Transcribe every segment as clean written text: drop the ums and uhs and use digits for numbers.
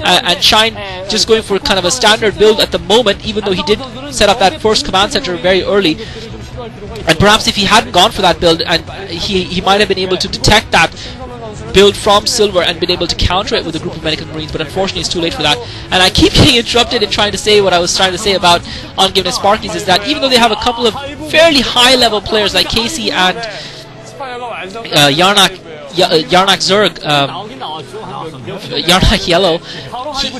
and Shine just going for kind of a standard build at the moment, even though he did set up that first command center very early. And perhaps if he hadn't gone for that build, and he might have been able to detect that build from Silver and been able to counter it with a group of Medical Marines, but unfortunately it's too late for that. And I keep getting interrupted in trying to say what I was trying to say about on-game Sparkies, is that even though they have a couple of fairly high-level players like Casey and Yarnak Zerg, Yarnak Yellow,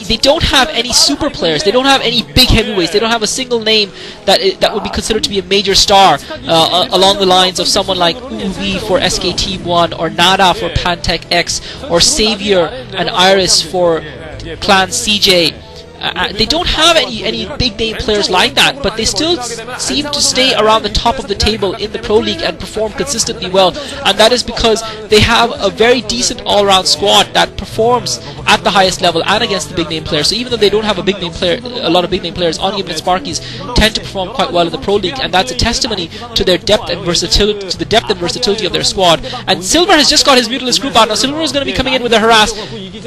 they don't have any super players, they don't have any big heavyweights, they don't have a single name that would be considered to be a major star along the lines of someone like Uvi for SKT1, or Nada for Pantech X, or Savior and Iris for Clan CJ. They don't have any big name players like that, but they still seem to stay around the top of the table in the Pro League and perform consistently well, and that is because they have a very decent all-round squad that performs at the highest level and against the big name players. So even though they don't have a lot of big name players, on-game Sparkies tend to perform quite well in the Pro League, and that's a testimony to their depth and versatility, to the depth and versatility of their squad. And Silver has just got his Mutalist group out. Now Silver is going to be coming in with a harass.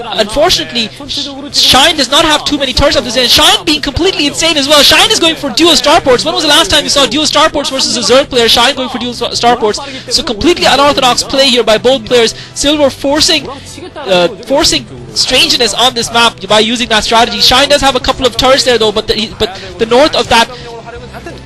Unfortunately, Shine does not have too many turns up this end. Shine being completely insane as well. Shine is going for dual starports. When was the last time you saw dual starports versus a Zerg player? Shine going for dual starports. So completely unorthodox play here by both players. Silver forcing strangeness on this map by using that strategy. Shine does have a couple of turrets there though, but the north of that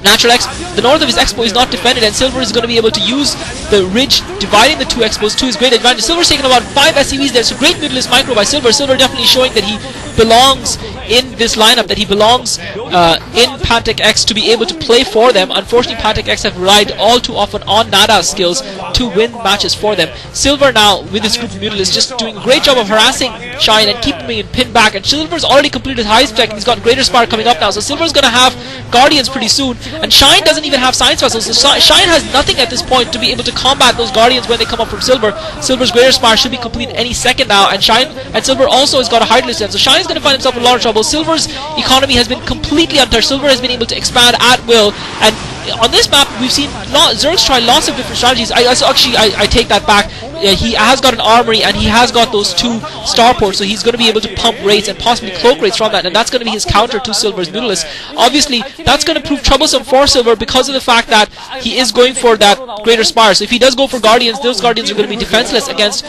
the north of his expo is not defended, and Silver is going to be able to use the ridge dividing the two expos to his great advantage. Silver's taking about 5 SCVs there, so great Mutalist micro by Silver. Silver definitely showing that he belongs in this lineup, that he belongs in Pantech X to be able to play for them. Unfortunately, Pantech X have relied all too often on Nada's skills to win matches for them. Silver now, with his group of Mutalists, just doing a great job of harassing Shine and keeping him pinned back, and Silver's already completed his high spec and he's got Greater Spark coming up now, so Silver's going to have Guardians pretty soon, and Shine doesn't even have Science Vessels, so Shine has nothing at this point to be able to combat those Guardians when they come up from Silver. Silver's Greater Spark should be complete any second now, and Silver also has got a Hydralisk in, so Shine's going to find himself in a lot of trouble. Silver's economy has been completely untouched. Silver has been able to expand at will, and on this map we've seen Zergs try lots of different strategies. I take that back. He has got an armory and he has got those 2 starports, so he's going to be able to pump raids and possibly cloak raids from that, and that's going to be his counter to Silver's Mutalist. Obviously that's going to prove troublesome for Silver because of the fact that he is going for that Greater Spire. So if he does go for Guardians, those Guardians are going to be defenseless against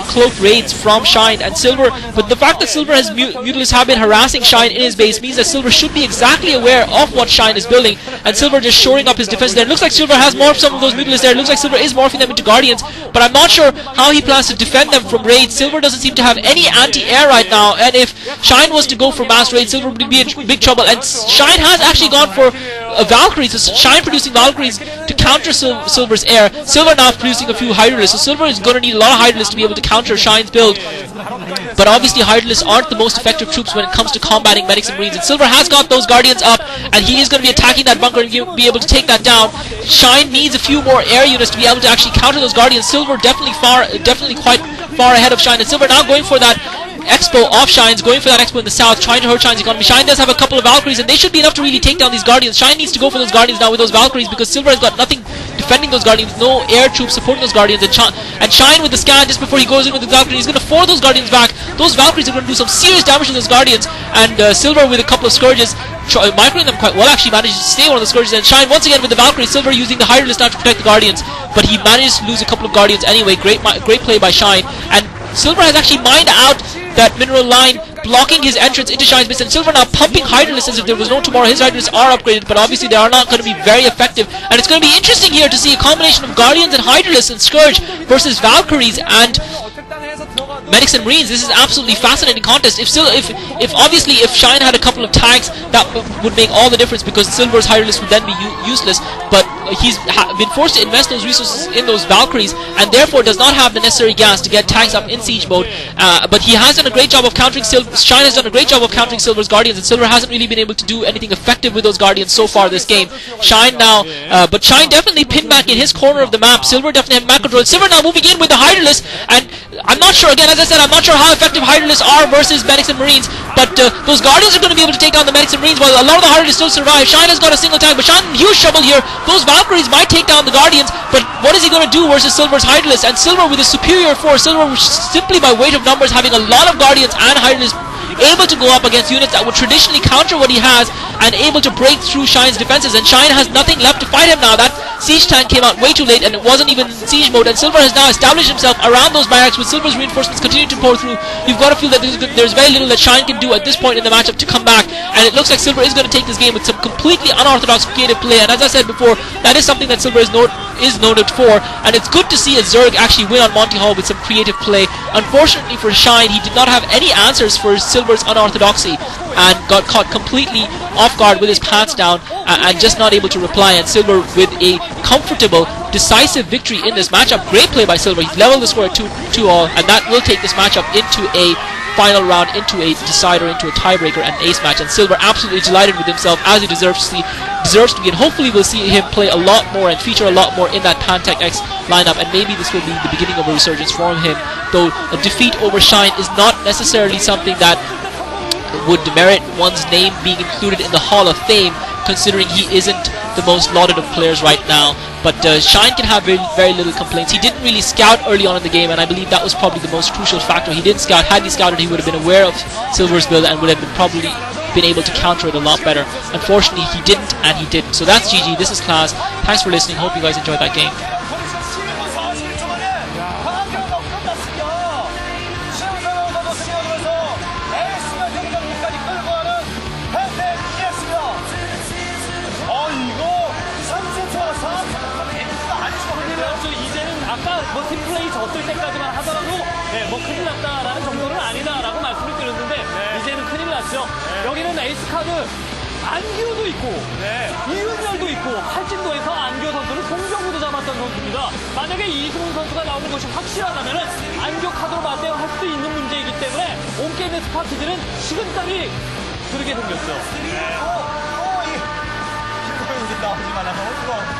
cloaked raids from Shine and Silver. But the fact that Silver has Mutalists have been harassing Shine in his base means that Silver should be exactly aware of what Shine is building, and Silver just shoring up his defense there. It looks like Silver has morphed some of those Mutalists there. It looks like Silver is morphing them into Guardians, but I'm not sure how he plans to defend them from raids. Silver doesn't seem to have any anti-air right now, and if Shine was to go for mass raids, Silver would be in big trouble. And Shine has actually gone for Valkyries, so Shine producing Valkyries to counter Silver's air. Silver now producing a few Hydralisks, so Silver is going to need a lot of Hydralisks to be able to counter Shine's build. But obviously Hydralisks aren't the most effective troops when it comes to combating Medics and Marines, and Silver has got those Guardians up, and he is going to be attacking that bunker and be able to take that down. Shine needs a few more air units to be able to actually counter those Guardians. Silver definitely quite far ahead of Shine, and Silver now going for that expo off Shine's, going for that expo in the south, trying to hurt Shine's economy. Shine does have a couple of Valkyries, and they should be enough to really take down these Guardians. Shine needs to go for those Guardians now with those Valkyries, because Silver has got nothing defending those Guardians, no air troops supporting those Guardians, and Shine with the scan just before he goes in with the Valkyries, he's going to force those Guardians back. Those Valkyries are going to do some serious damage to those Guardians, and Silver with a couple of Scourges, microing them quite well, actually manages to stay one of the Scourges, and Shine once again with the Valkyries. Silver using the Hydralisk now to protect the Guardians, but he manages to lose a couple of Guardians anyway. Great play by Shine, and Silver has actually mined out that mineral line, blocking his entrance into Shine's base, and Silver now pumping Hydralisks as if there was no tomorrow. His Hydralisks are upgraded, but obviously they are not going to be very effective, and it's going to be interesting here to see a combination of Guardians and Hydralisks and Scourge versus Valkyries and Medics and Marines. This is absolutely fascinating contest. If Shine had a couple of tags, that would make all the difference, because Silver's Hydralisk would then be useless, but he's been forced to invest those resources in those Valkyries, and therefore does not have the necessary gas to get tags up in siege mode, but he has done a great job of countering Shine has done a great job of countering Silver's Guardians, and Silver hasn't really been able to do anything effective with those Guardians so far this game. Shine now, but Shine definitely pinned back in his corner of the map. Silver definitely had map control. Silver now moving in with the Hydralisk, and I'm not sure, again, as I said, I'm not sure how effective Hydralisks are versus Medics and Marines, but those Guardians are going to be able to take down the Medics and Marines, while a lot of the Hydralisks still survive. Shine has got a single tag, but Shine in huge trouble here. Those Valkyries might take down the Guardians, but what is he going to do versus Silver's Hydralisk? And Silver with a superior force, Silver simply by weight of numbers having a lot of Guardians and Hydralisks able to go up against units that would traditionally counter what he has, and able to break through Shine's defenses. And Shine has nothing left to fight him now. That siege tank came out way too late, and it wasn't even in siege mode, and Silver has now established himself around those barracks with Silver's reinforcements continuing to pour through. You've got to feel that there's very little that Shine can do at this point in the matchup to come back, and it looks like Silver is going to take this game with some completely unorthodox creative play. And as I said before, that is something that Silver is noted for, and it's good to see a Zerg actually win on Monty Hall with some creative play. Unfortunately for Shine, he did not have any answers for Silver's unorthodoxy and got caught completely off guard with his pants down and just not able to reply. And Silver with a comfortable, decisive victory in this matchup. Great play by Silver. He's leveled the score at 2-all, and that will take this matchup into a final round, into a decider, into a tiebreaker, and an ace match. And Silver absolutely delighted with himself, as he deserves to be, and hopefully we'll see him play a lot more and feature a lot more in that Pantech X lineup, and maybe this will be the beginning of a resurgence for him, though a defeat over Shine is not necessarily something that would demerit one's name being included in the Hall of Fame, considering he isn't the most lauded of players right now. But Shine can have very little complaints. He didn't really scout early on in the game, and I believe that was probably the most crucial factor. He didn't scout. Had he scouted, he would have been aware of Silver's build and would have probably been able to counter it a lot better. Unfortunately, he didn't, and he didn't. So that's GG. This is Klaz. Thanks for listening. Hope you guys enjoyed that game. 팀플레이 졌을 때까지만 하더라도 뭐 큰일 났다라는 정도는 아니다라고 말씀을 드렸는데 이제는 큰일 났죠. 여기는 에이스 카드 안규도 있고 이윤열도 있고 팔진도에서 안규 선수는 송병구도 잡았던 선수입니다. 만약에 이승훈 선수가 나오는 것이 확실하다면 안규 카드로 맞대응할 수도 있는 문제이기 때문에 온게 있는 스파키들은 식은땀이 흐르게 생겼죠. 이 나오지만 않아.